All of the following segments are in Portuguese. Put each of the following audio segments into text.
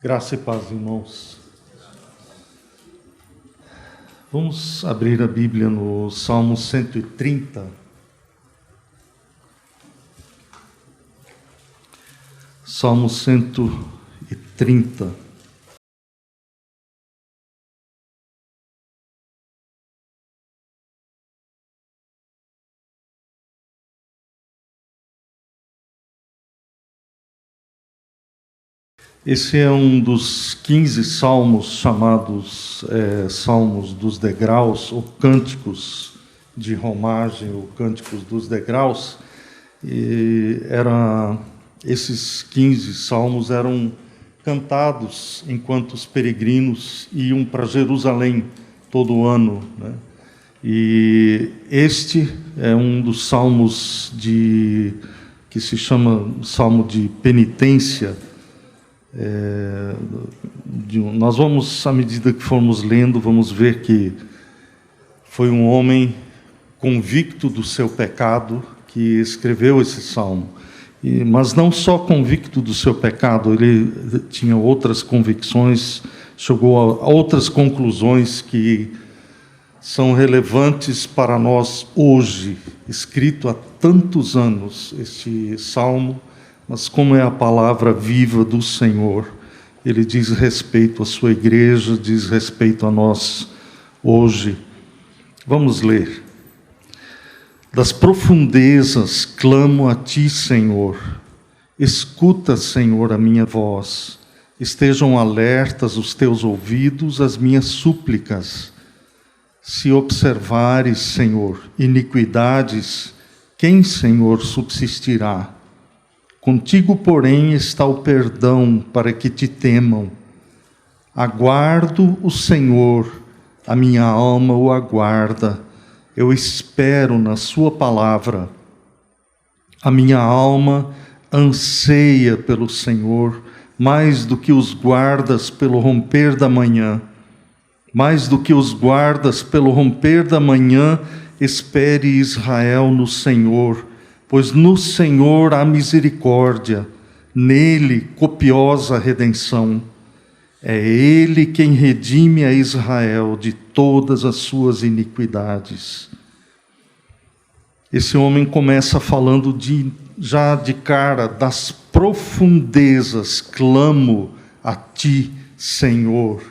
Graça e paz, irmãos. Vamos abrir a Bíblia no Salmo 130. Salmo 130. Esse é um dos 15 salmos chamados Salmos dos Degraus, ou Cânticos de Romagem, ou Cânticos dos Degraus. Esses 15 salmos eram cantados enquanto os peregrinos iam para Jerusalém todo ano, né? E este é um dos salmos que se chama Salmo de Penitência. Nós vamos, à medida que formos lendo, vamos ver que foi um homem convicto do seu pecado que escreveu esse salmo. Mas não só convicto do seu pecado, ele tinha outras convicções, chegou a outras conclusões que são relevantes para nós hoje, escrito há tantos anos, este salmo. Mas como é a palavra viva do Senhor, ele diz respeito à sua igreja, diz respeito a nós hoje. Vamos ler. Das profundezas clamo a ti, Senhor. Escuta, Senhor, a minha voz. Estejam alertas os teus ouvidos às minhas súplicas. Se observares, Senhor, iniquidades, quem, Senhor, subsistirá? Contigo, porém, está o perdão para que te temam. Aguardo o Senhor, a minha alma o aguarda. Eu espero na sua palavra. A minha alma anseia pelo Senhor, mais do que os guardas pelo romper da manhã. Mais do que os guardas pelo romper da manhã, espere Israel no Senhor. Pois no Senhor há misericórdia, nele copiosa redenção. É Ele quem redime a Israel de todas as suas iniquidades. Esse homem começa falando já de cara, das profundezas, clamo a Ti, Senhor.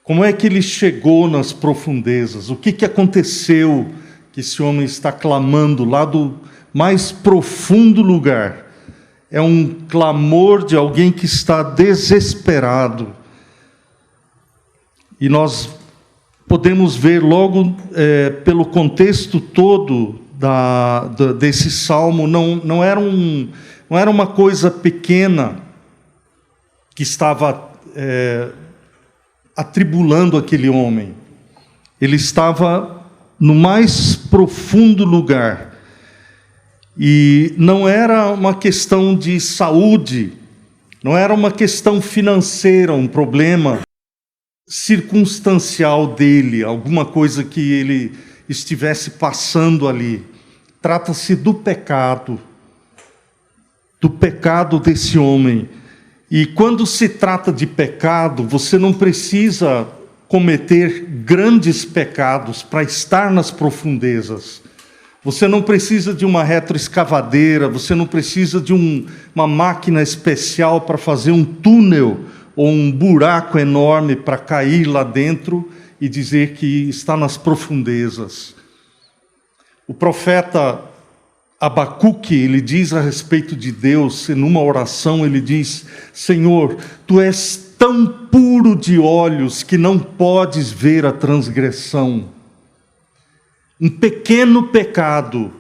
Como é que ele chegou nas profundezas? O que aconteceu que esse homem está clamando lá do mais profundo lugar? É um clamor de alguém que está desesperado. E nós podemos ver logo pelo contexto todo desse salmo, não era uma coisa pequena que estava atribulando aquele homem. Ele estava no mais profundo lugar. E não era uma questão de saúde, não era uma questão financeira, um problema circunstancial dele, alguma coisa que ele estivesse passando ali. Trata-se do pecado desse homem. E quando se trata de pecado, você não precisa cometer grandes pecados para estar nas profundezas. Você não precisa de uma retroescavadeira, você não precisa de uma máquina especial para fazer um túnel ou um buraco enorme para cair lá dentro e dizer que está nas profundezas. O profeta Abacuque, ele diz a respeito de Deus, numa oração ele diz: Senhor, Tu és tão puro de olhos que não podes ver a transgressão. Um pequeno pecado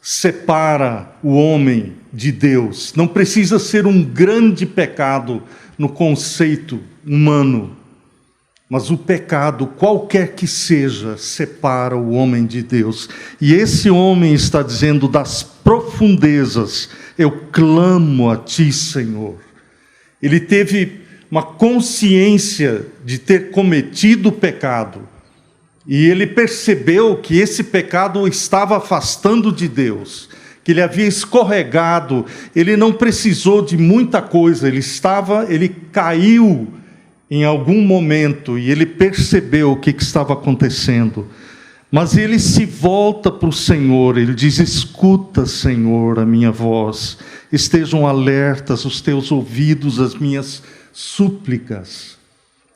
separa o homem de Deus. Não precisa ser um grande pecado no conceito humano, mas o pecado, qualquer que seja, separa o homem de Deus. E esse homem está dizendo: das profundezas eu clamo a Ti, Senhor. Ele teve uma consciência de ter cometido o pecado. E ele percebeu que esse pecado o estava afastando de Deus, que ele havia escorregado, ele não precisou de muita coisa, ele caiu em algum momento e ele percebeu o que estava acontecendo. Mas ele se volta para o Senhor, ele diz: escuta, Senhor, a minha voz, estejam alertas os teus ouvidos às minhas súplicas.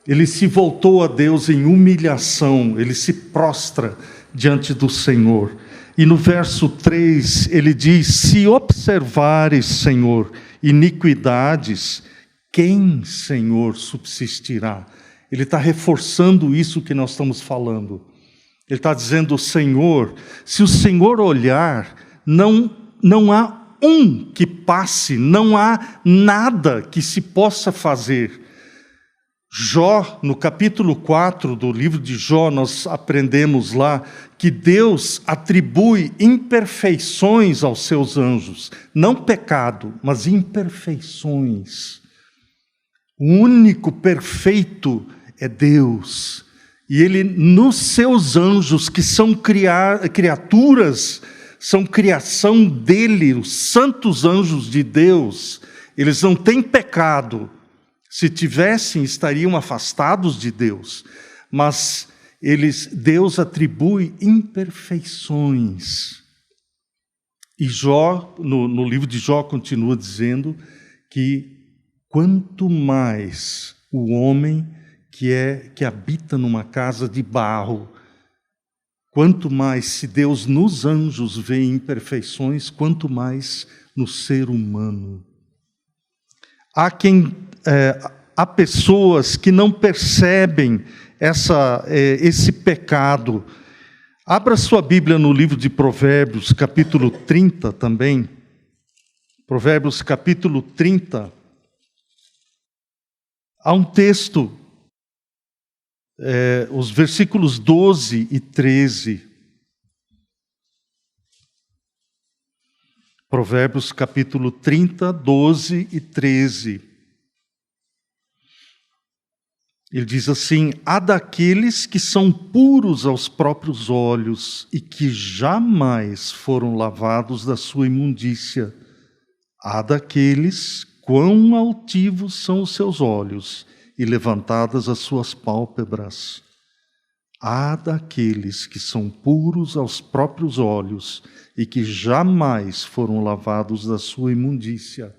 Ele se voltou a Deus em humilhação, ele se prostra diante do Senhor. E no verso 3 ele diz: se observares, Senhor, iniquidades, quem, Senhor, subsistirá? Ele está reforçando isso que nós estamos falando. Ele está dizendo: Senhor, se o Senhor olhar, não há um que passe, não há nada que se possa fazer. Jó, no capítulo 4 do livro de Jó, nós aprendemos lá que Deus atribui imperfeições aos seus anjos. Não pecado, mas imperfeições. O único perfeito é Deus. E Ele, nos seus anjos, que são criaturas, são criação dEle, os santos anjos de Deus, eles não têm pecado. Se tivessem, estariam afastados de Deus. Mas Deus atribui imperfeições. E Jó, no livro de Jó, continua dizendo que quanto mais o homem que habita numa casa de barro, quanto mais, se Deus nos anjos vê imperfeições, quanto mais no ser humano. Há pessoas que não percebem esse pecado. Abra sua Bíblia no livro de Provérbios, capítulo 30 também. Provérbios, capítulo 30. Há um texto, os versículos 12 e 13. Provérbios, capítulo 30, 12 e 13. Ele diz assim: há daqueles que são puros aos próprios olhos e que jamais foram lavados da sua imundícia. Há daqueles, quão altivos são os seus olhos e levantadas as suas pálpebras. Há daqueles que são puros aos próprios olhos e que jamais foram lavados da sua imundícia.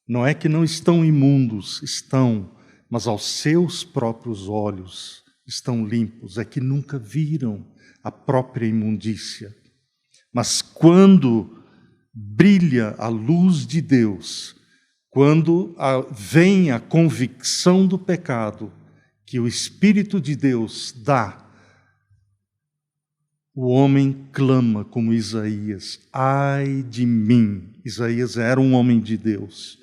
Não é que não estão imundos, estão, mas aos seus próprios olhos estão limpos, é que nunca viram a própria imundícia. Mas quando brilha a luz de Deus, quando vem a convicção do pecado, que o Espírito de Deus dá, o homem clama como Isaías: ai de mim. Isaías era um homem de Deus.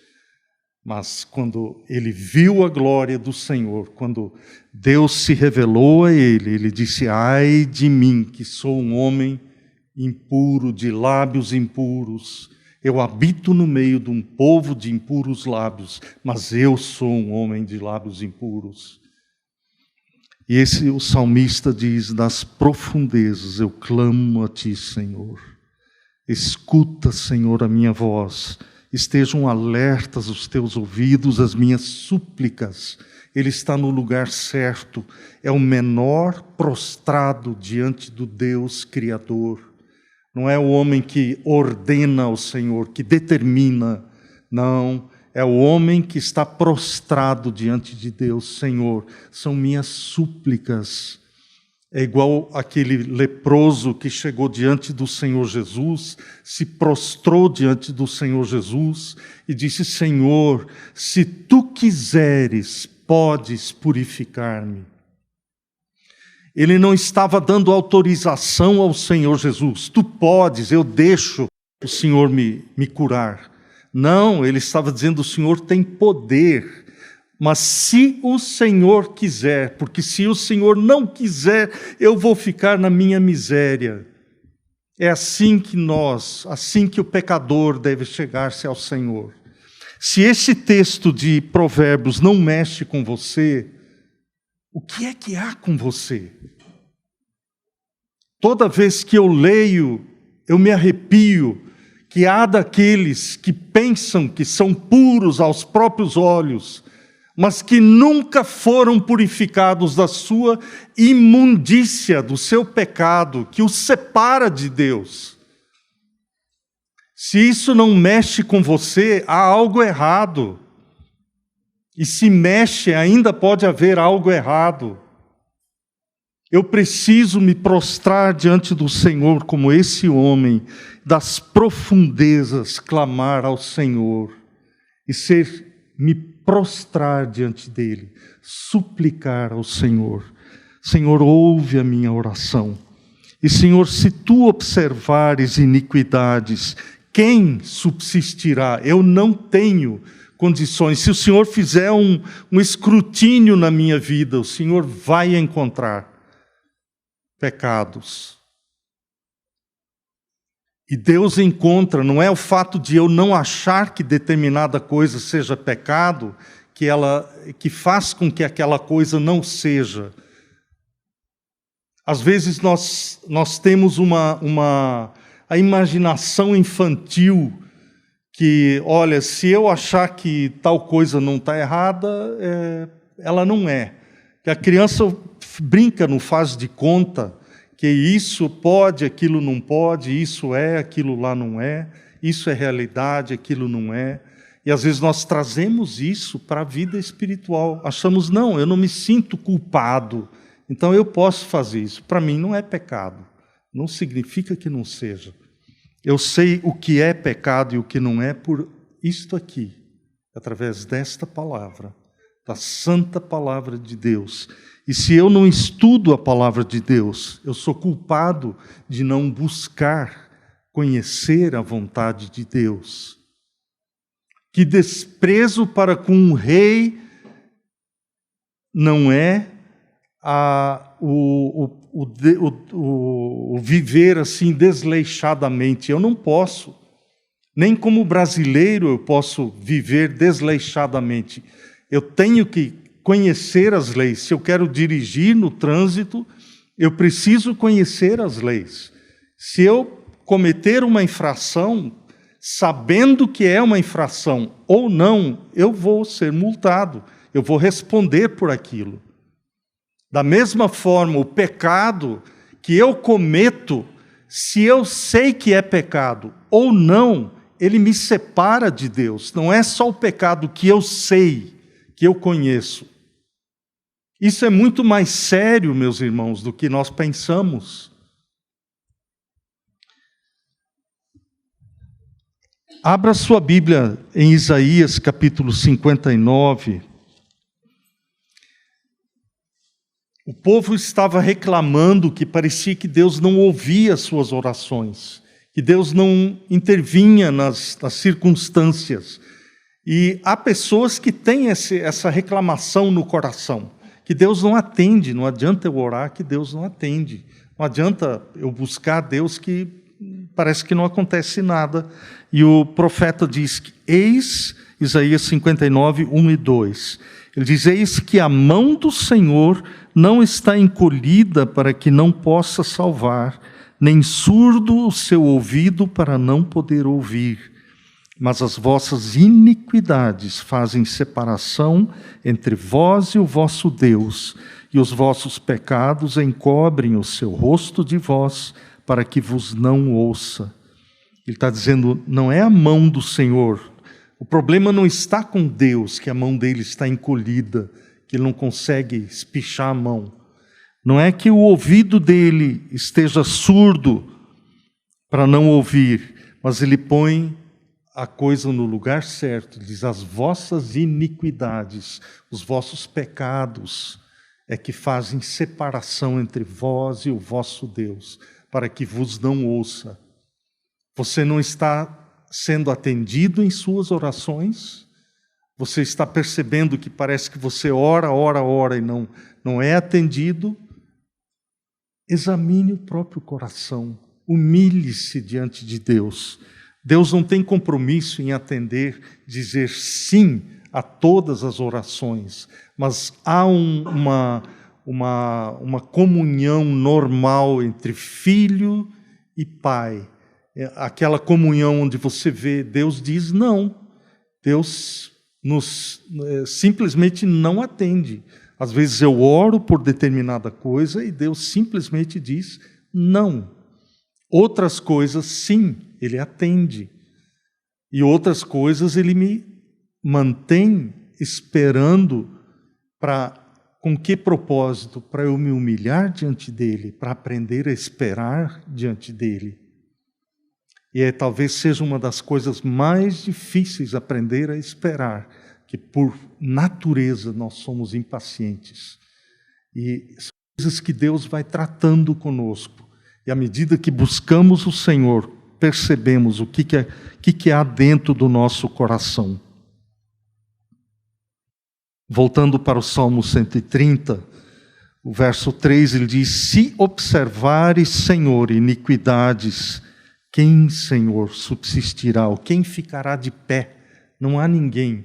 Mas quando ele viu a glória do Senhor, quando Deus se revelou a ele disse: ai de mim, que sou um homem impuro, de lábios impuros. Eu habito no meio de um povo de impuros lábios, mas eu sou um homem de lábios impuros. E o salmista diz: das profundezas eu clamo a ti, Senhor. Escuta, Senhor, a minha voz. Estejam alertas os teus ouvidos às minhas súplicas. Ele está no lugar certo. É o menor prostrado diante do Deus Criador. Não é o homem que ordena ao Senhor, que determina. Não, é o homem que está prostrado diante de Deus. Senhor, são minhas súplicas. É igual aquele leproso que chegou diante do Senhor Jesus, se prostrou diante do Senhor Jesus e disse: Senhor, se tu quiseres, podes purificar-me. Ele não estava dando autorização ao Senhor Jesus: tu podes, eu deixo o Senhor me curar. Não, ele estava dizendo: o Senhor tem poder. Mas se o Senhor quiser, porque se o Senhor não quiser, eu vou ficar na minha miséria. É assim que o pecador deve chegar-se ao Senhor. Se esse texto de Provérbios não mexe com você, o que é que há com você? Toda vez que eu leio, eu me arrepio, que há daqueles que pensam que são puros aos próprios olhos, mas que nunca foram purificados da sua imundícia, do seu pecado, que os separa de Deus. Se isso não mexe com você, há algo errado. E se mexe, ainda pode haver algo errado. Eu preciso me prostrar diante do Senhor como esse homem, das profundezas clamar ao Senhor e me prostrar diante dele, suplicar ao Senhor. Senhor, ouve a minha oração. E Senhor, se tu observares iniquidades, quem subsistirá? Eu não tenho condições. Se o Senhor fizer um escrutínio na minha vida, o Senhor vai encontrar pecados. E Deus encontra, não é o fato de eu não achar que determinada coisa seja pecado, que faz com que aquela coisa não seja. Às vezes nós temos a imaginação infantil que, olha, se eu achar que tal coisa não está errada, ela não é. Que a criança brinca, não faz de conta, que isso pode, aquilo não pode, isso é, aquilo lá não é, isso é realidade, aquilo não é. E às vezes nós trazemos isso para a vida espiritual. Achamos, não, eu não me sinto culpado, então eu posso fazer isso. Para mim não é pecado, não significa que não seja. Eu sei o que é pecado e o que não é por isto aqui, através desta palavra, da santa palavra de Deus. E se eu não estudo a palavra de Deus, eu sou culpado de não buscar conhecer a vontade de Deus. Que desprezo para com um rei não é o viver assim desleixadamente. Eu não posso, nem como brasileiro eu posso viver desleixadamente. Eu tenho que conhecer as leis. Se eu quero dirigir no trânsito, eu preciso conhecer as leis. Se eu cometer uma infração, sabendo que é uma infração ou não, eu vou ser multado, eu vou responder por aquilo. Da mesma forma, o pecado que eu cometo, se eu sei que é pecado ou não, ele me separa de Deus. Não é só o pecado que eu sei, que eu conheço. Isso é muito mais sério, meus irmãos, do que nós pensamos. Abra sua Bíblia em Isaías, capítulo 59. O povo estava reclamando que parecia que Deus não ouvia as suas orações, que Deus não intervinha nas circunstâncias. E há pessoas que têm essa reclamação no coração, que Deus não atende. Não adianta eu orar que Deus não atende. Não adianta eu buscar Deus que parece que não acontece nada. E o profeta diz que, eis, Isaías 59, 1 e 2, ele diz, eis que a mão do Senhor não está encolhida para que não possa salvar, nem surdo o seu ouvido para não poder ouvir. Mas as vossas iniquidades fazem separação entre vós e o vosso Deus, e os vossos pecados encobrem o seu rosto de vós, para que vos não ouça. Ele está dizendo, não é a mão do Senhor. O problema não está com Deus, que a mão dele está encolhida, que ele não consegue espichar a mão. Não é que o ouvido dele esteja surdo para não ouvir, mas ele põe a coisa no lugar certo. Diz, as vossas iniquidades, os vossos pecados é que fazem separação entre vós e o vosso Deus, para que vos não ouça. Você não está sendo atendido em suas orações? Você está percebendo que parece que você ora e não é atendido? Examine o próprio coração, humilhe-se diante de Deus. Deus não tem compromisso em atender, dizer sim a todas as orações, mas há uma comunhão normal entre filho e pai. aquela comunhão onde você vê, Deus diz não. Deus nos simplesmente não atende. Às vezes eu oro por determinada coisa e Deus simplesmente diz não. Outras coisas, sim, Ele atende. E outras coisas Ele me mantém esperando com que propósito? Para eu me humilhar diante dEle, para aprender a esperar diante dEle. E talvez seja uma das coisas mais difíceis aprender a esperar, que por natureza nós somos impacientes. E são coisas que Deus vai tratando conosco. E à medida que buscamos o Senhor, percebemos o que há dentro do nosso coração. Voltando para o Salmo 130, o verso 3, ele diz: se observares, Senhor, iniquidades, quem, Senhor, subsistirá? Ou quem ficará de pé? Não há ninguém.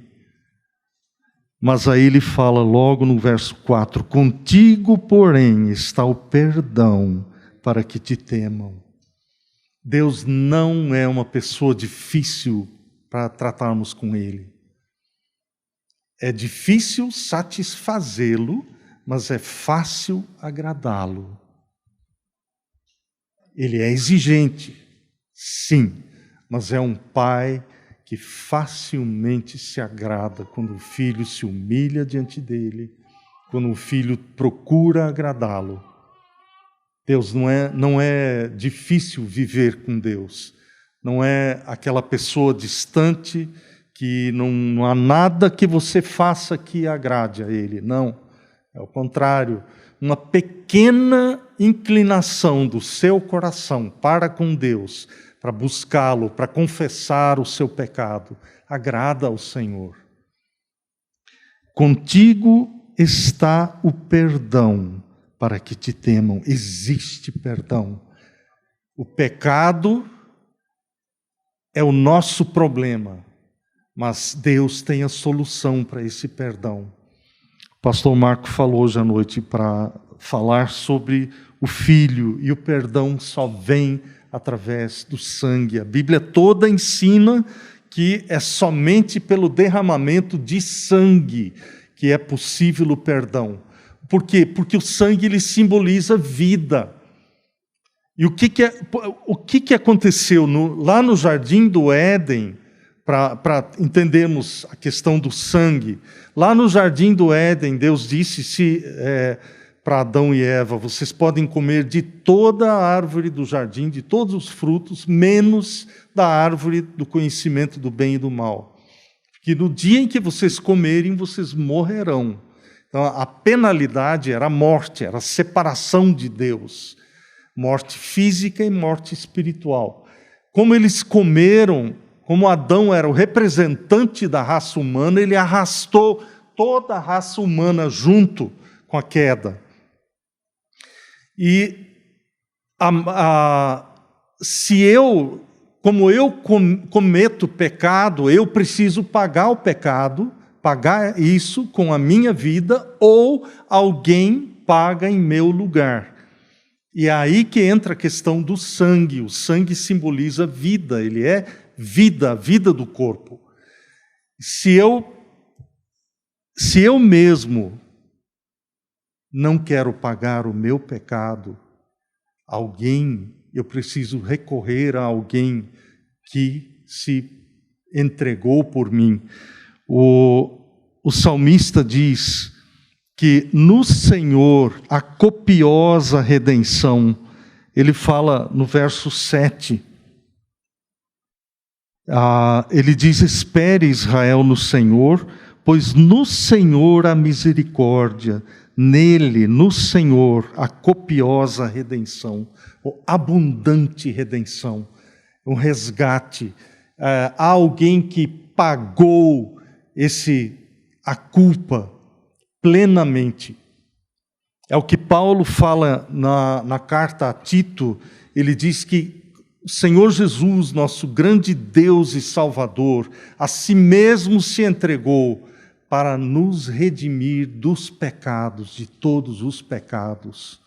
Mas aí ele fala logo no verso 4, contigo, porém, está o perdão para que te temam. Deus não é uma pessoa difícil para tratarmos com Ele. É difícil satisfazê-lo, mas é fácil agradá-lo. Ele é exigente, sim, mas é um pai que facilmente se agrada quando o filho se humilha diante dele, quando o filho procura agradá-lo. Deus não é difícil viver com Deus. Não é aquela pessoa distante que não há nada que você faça que agrade a Ele. Não, é o contrário. Uma pequena inclinação do seu coração para com Deus, para buscá-lo, para confessar o seu pecado, agrada ao Senhor. Contigo está o perdão para que te temam. Existe perdão. O pecado é o nosso problema, mas Deus tem a solução para esse perdão. O pastor Marco falou hoje à noite para falar sobre o Filho, e o perdão só vem através do sangue. A Bíblia toda ensina que é somente pelo derramamento de sangue que é possível o perdão. Por quê? Porque o sangue ele simboliza vida. E o que aconteceu lá no Jardim do Éden, para entendermos a questão do sangue? Lá no Jardim do Éden, Deus disse para Adão e Eva: vocês podem comer de toda a árvore do jardim, de todos os frutos, menos da árvore do conhecimento do bem e do mal. Porque no dia em que vocês comerem, vocês morrerão. Então, a penalidade era a morte, era a separação de Deus. Morte física e morte espiritual. Como eles comeram, como Adão era o representante da raça humana, ele arrastou toda a raça humana junto com a queda. E como eu cometo pecado, eu preciso pagar o pecado, pagar isso com a minha vida, ou alguém paga em meu lugar. E é aí que entra a questão do sangue. O sangue simboliza vida, ele é vida, a vida do corpo. Se eu mesmo não quero pagar o meu pecado, eu preciso recorrer a alguém que se entregou por mim. O salmista diz que no Senhor há copiosa redenção. Ele fala no verso 7. Ele diz: espere, Israel, no Senhor, pois no Senhor há misericórdia, nele, no Senhor, há copiosa redenção, ou abundante redenção, um resgate. Há alguém que pagou a culpa plenamente. É o que Paulo fala na carta a Tito. Ele diz que o Senhor Jesus, nosso grande Deus e Salvador, a si mesmo se entregou para nos redimir dos pecados, de todos os pecados.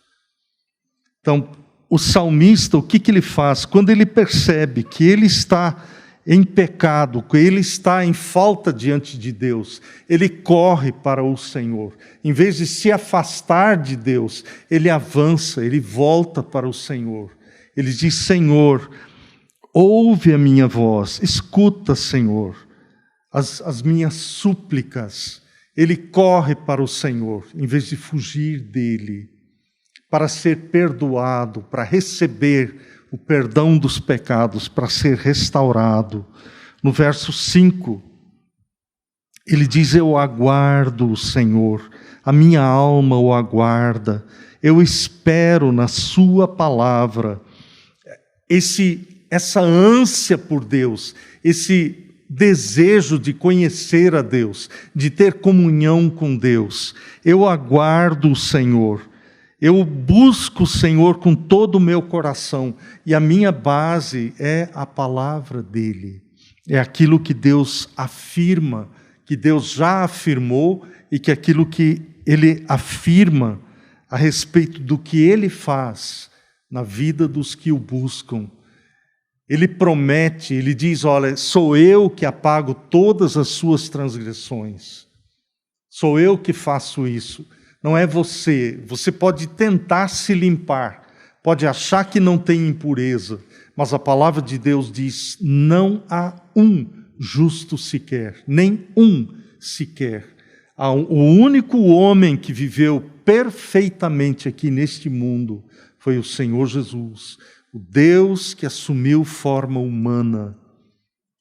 Então, o salmista, o que ele faz? Quando ele percebe que ele está em pecado, que ele está em falta diante de Deus, ele corre para o Senhor. Em vez de se afastar de Deus, ele avança, ele volta para o Senhor. Ele diz: Senhor, ouve a minha voz, escuta, Senhor, as minhas súplicas. Ele corre para o Senhor, em vez de fugir dele, para ser perdoado, para receber o perdão dos pecados, para ser restaurado. No verso 5, ele diz: eu aguardo o Senhor, a minha alma o aguarda, eu espero na sua palavra. Essa ânsia por Deus, esse desejo de conhecer a Deus, de ter comunhão com Deus. Eu aguardo o Senhor. Eu busco o Senhor com todo o meu coração, e a minha base é a palavra dEle. É aquilo que Deus afirma, que Deus já afirmou, e que aquilo que Ele afirma a respeito do que Ele faz na vida dos que o buscam. Ele promete, Ele diz: olha, sou eu que apago todas as suas transgressões. Sou eu que faço isso. Não é você. Você pode tentar se limpar, pode achar que não tem impureza, mas a palavra de Deus diz: não há um justo sequer, nem um sequer. O único homem que viveu perfeitamente aqui neste mundo foi o Senhor Jesus, o Deus que assumiu forma humana,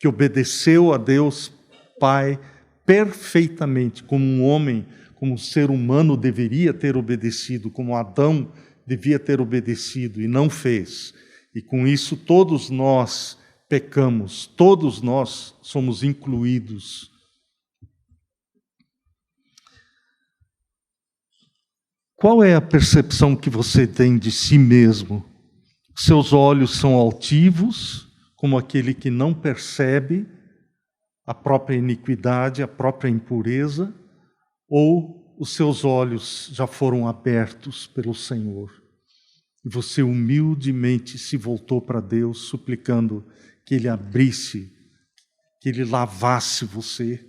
que obedeceu a Deus Pai perfeitamente, como um homem, como um ser humano deveria ter obedecido, como Adão devia ter obedecido e não fez. E com isso todos nós pecamos, todos nós somos incluídos. Qual é a percepção que você tem de si mesmo? Seus olhos são altivos, como aquele que não percebe a própria iniquidade, a própria impureza, ou os seus olhos já foram abertos pelo Senhor? E você humildemente se voltou para Deus, suplicando que Ele abrisse, que Ele lavasse você.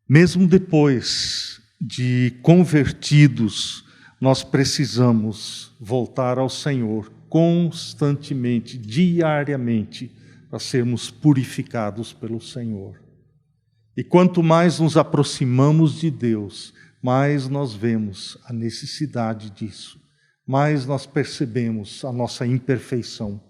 Mesmo depois de convertidos, nós precisamos voltar ao Senhor constantemente, diariamente, para sermos purificados pelo Senhor. E quanto mais nos aproximamos de Deus, mais nós vemos a necessidade disso, mais nós percebemos a nossa imperfeição.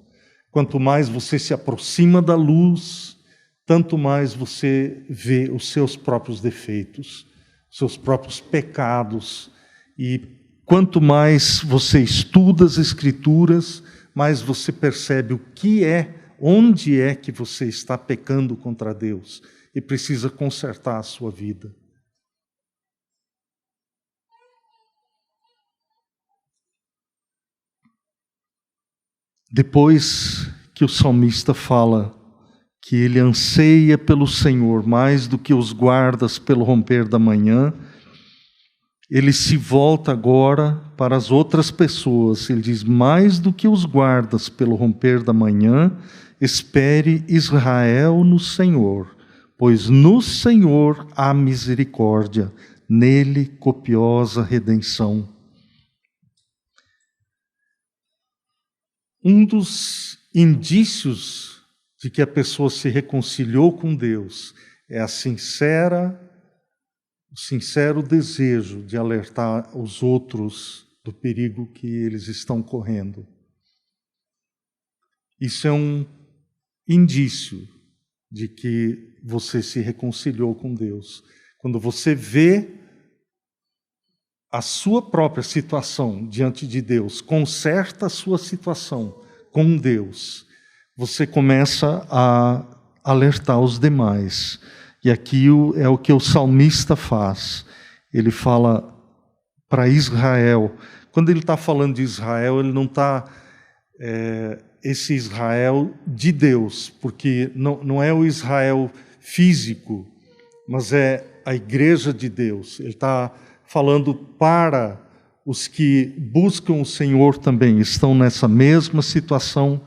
Quanto mais você se aproxima da luz, tanto mais você vê os seus próprios defeitos, seus próprios pecados, e quanto mais você estuda as Escrituras, mais você percebe o que é, onde é que você está pecando contra Deus e precisa consertar a sua vida. Depois que o salmista fala que ele anseia pelo Senhor mais do que os guardas pelo romper da manhã, ele se volta agora para as outras pessoas. Ele diz: mais do que os guardas pelo romper da manhã, espere Israel no Senhor, pois no Senhor há misericórdia, nele copiosa redenção. Um dos indícios de que a pessoa se reconciliou com Deus é o sincero desejo de alertar os outros do perigo que eles estão correndo. Isso é um indício de que você se reconciliou com Deus. Quando você vê a sua própria situação diante de Deus, conserta a sua situação com Deus, você começa a alertar os demais. E aqui é o que o salmista faz. Ele fala para Israel. Quando ele está falando de Israel, ele não está esse Israel de Deus, porque não é o Israel físico, mas é a igreja de Deus. Ele está falando para os que buscam o Senhor também, estão nessa mesma situação,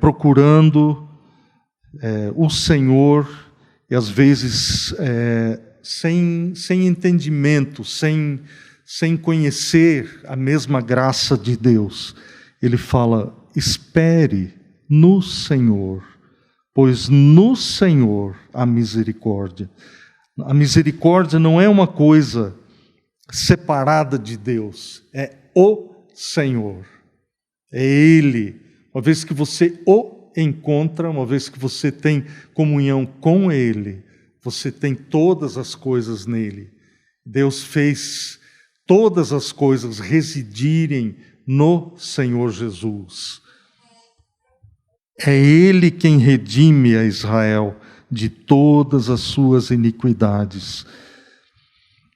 procurando o Senhor, e às vezes sem entendimento, sem conhecer a mesma graça de Deus. Ele fala: espere no Senhor, pois no Senhor há misericórdia. A misericórdia não é uma coisa separada de Deus, é o Senhor, é Ele. Uma vez que você o encontra, uma vez que você tem comunhão com Ele, você tem todas as coisas nele. Deus fez todas as coisas residirem no Senhor Jesus. É Ele quem redime a Israel de todas as suas iniquidades.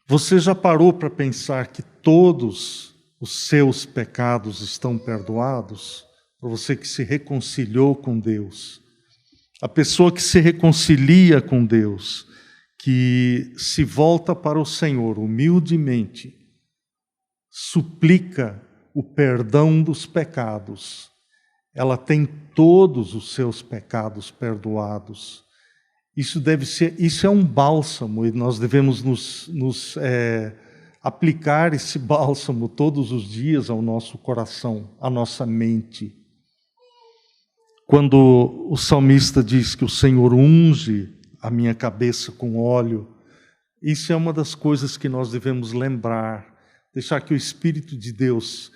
Você já parou para pensar que todos os seus pecados estão perdoados? Para você que se reconciliou com Deus. A pessoa que se reconcilia com Deus, que se volta para o Senhor humildemente, suplica o perdão dos pecados, ela tem todos os seus pecados perdoados. Isso é um bálsamo, e nós devemos nos aplicar esse bálsamo todos os dias ao nosso coração, à nossa mente. Quando o salmista diz que o Senhor unge a minha cabeça com óleo, isso é uma das coisas que nós devemos lembrar, deixar que o Espírito de Deus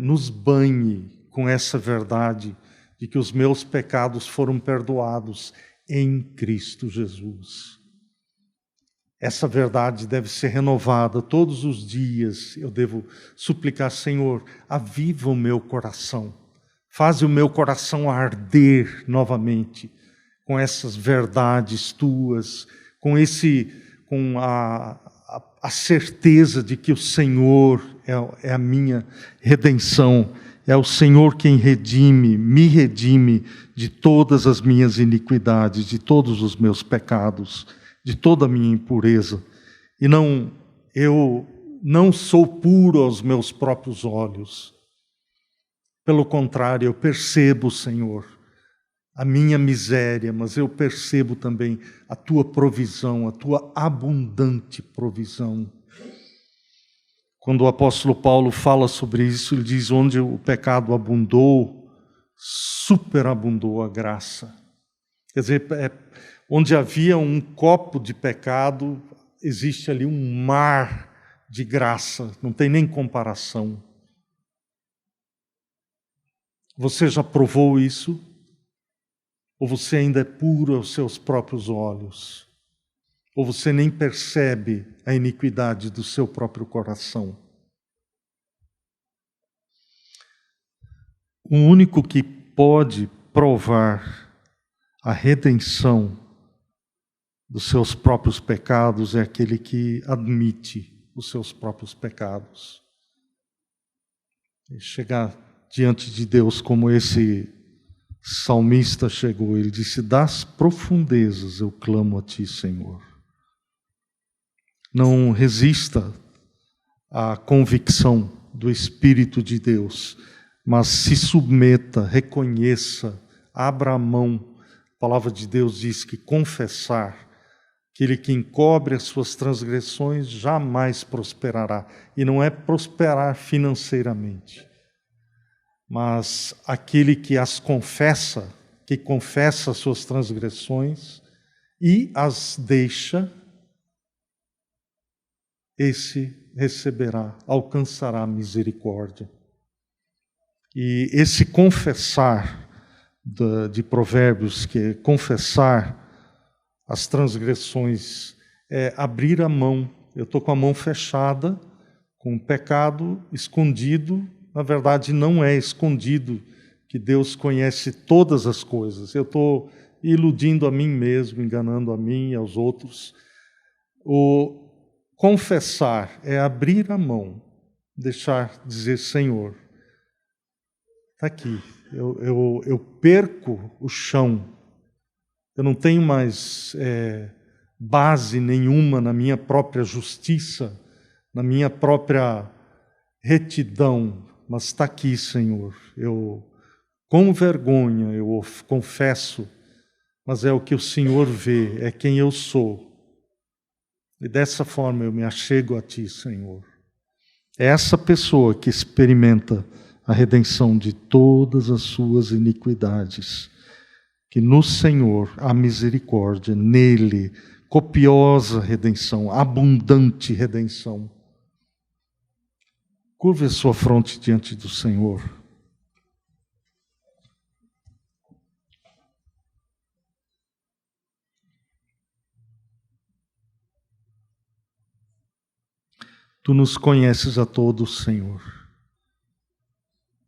nos banhe com essa verdade de que os meus pecados foram perdoados em Cristo Jesus. Essa verdade deve ser renovada todos os dias. Eu devo suplicar: Senhor, aviva o meu coração, faz o meu coração arder novamente com essas verdades tuas, com a certeza de que o Senhor é a minha redenção. É o Senhor quem me redime de todas as minhas iniquidades, de todos os meus pecados, de toda a minha impureza. E eu não sou puro aos meus próprios olhos. Pelo contrário, eu percebo, Senhor, a minha miséria, mas eu percebo também a Tua provisão, a Tua abundante provisão. Quando o apóstolo Paulo fala sobre isso, ele diz: onde o pecado abundou, superabundou a graça. Quer dizer, onde havia um copo de pecado, existe ali um mar de graça, não tem nem comparação. Você já provou isso? Ou você ainda é puro aos seus próprios olhos? Ou você nem percebe a iniquidade do seu próprio coração? O único que pode provar a redenção dos seus próprios pecados é aquele que admite os seus próprios pecados. E chegar diante de Deus como esse salmista chegou, ele disse: das profundezas eu clamo a Ti, Senhor. Não resista à convicção do Espírito de Deus, mas se submeta, reconheça, abra a mão. A palavra de Deus diz que confessar, aquele que encobre as suas transgressões jamais prosperará. E não é prosperar financeiramente, mas aquele que as confessa, que confessa as suas transgressões e as deixa, esse receberá, alcançará misericórdia. E esse confessar de Provérbios, que é confessar as transgressões, é abrir a mão. Eu estou com a mão fechada, com o pecado escondido. Na verdade, não é escondido, que Deus conhece todas as coisas. Eu estou iludindo a mim mesmo, enganando a mim e aos outros. O confessar é abrir a mão, dizer: Senhor, está aqui, eu perco o chão, eu não tenho mais base nenhuma na minha própria justiça, na minha própria retidão, mas está aqui, Senhor. Eu, com vergonha, eu confesso, mas é o que o Senhor vê, é quem eu sou. E dessa forma eu me achego a Ti, Senhor. É essa pessoa que experimenta a redenção de todas as suas iniquidades, que no Senhor há misericórdia, nele, copiosa redenção, abundante redenção. Curve a sua fronte diante do Senhor. Tu nos conheces a todos, Senhor.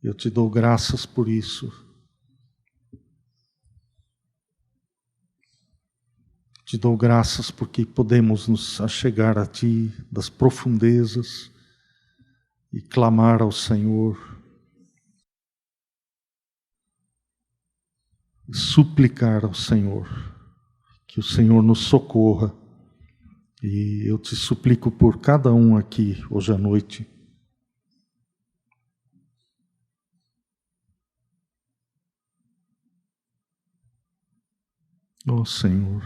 Eu te dou graças por isso. Te dou graças porque podemos nos achegar a Ti das profundezas e clamar ao Senhor, e suplicar ao Senhor, que o Senhor nos socorra. E eu te suplico por cada um aqui hoje à noite. Ó Senhor,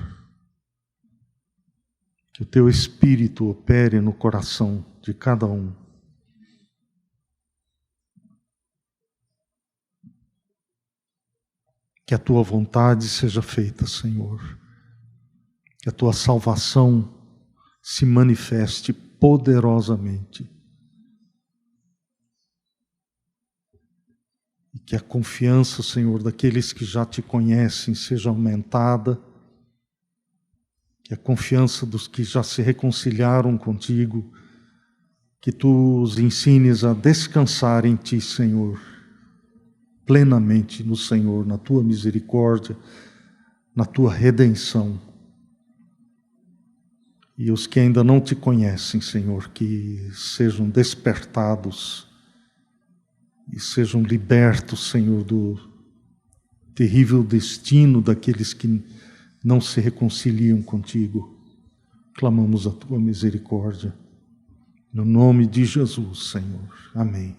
que o Teu Espírito opere no coração de cada um. Que a Tua vontade seja feita, Senhor. Que a Tua salvação se manifeste poderosamente. E que a confiança, Senhor, daqueles que já Te conhecem seja aumentada. Que a confiança dos que já se reconciliaram contigo, que Tu os ensines a descansar em Ti, Senhor, plenamente no Senhor, na Tua misericórdia, na Tua redenção. E os que ainda não Te conhecem, Senhor, que sejam despertados e sejam libertos, Senhor, do terrível destino daqueles que não se reconciliam contigo. Clamamos a Tua misericórdia. No nome de Jesus, Senhor. Amém.